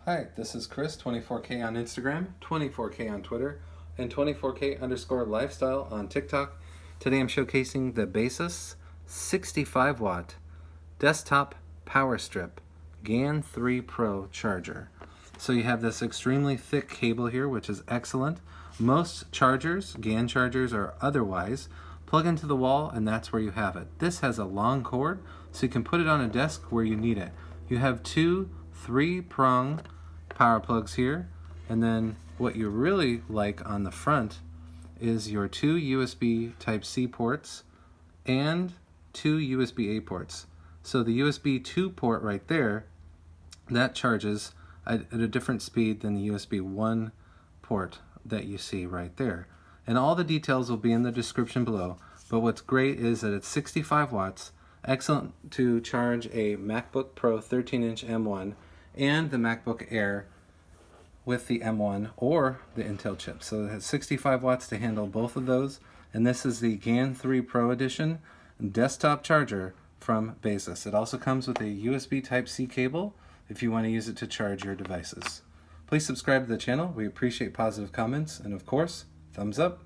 Hi, this is Chris, 24K on Instagram, 24K on Twitter, and 24K_lifestyle on TikTok. Today I'm showcasing the Baseus 65 watt desktop Powerstrip GaN 3 Pro charger. So you have this extremely thick cable here, which is excellent. Most chargers, GaN chargers or otherwise, plug into the wall and that's where you have it. This has a long cord, so you can put it on a desk where you need it. You have two 3-prong power plugs here, and then what you really like on the front is your two USB Type-C ports and two USB-A ports. So the USB 2 port right there, that charges at a different speed than the USB 1 port that you see right there. And all the details will be in the description below, but what's great is that it's 65 watts, excellent to charge a MacBook Pro 13-inch M1 and the MacBook Air with the M1 or the Intel chip. So it has 65 watts to handle both of those, and this is the GaN 3 Pro Edition desktop charger from Baseus. It also comes with a USB Type-C cable if you want to use it to charge your devices. Please subscribe to the channel. We appreciate positive comments, and of course, thumbs up.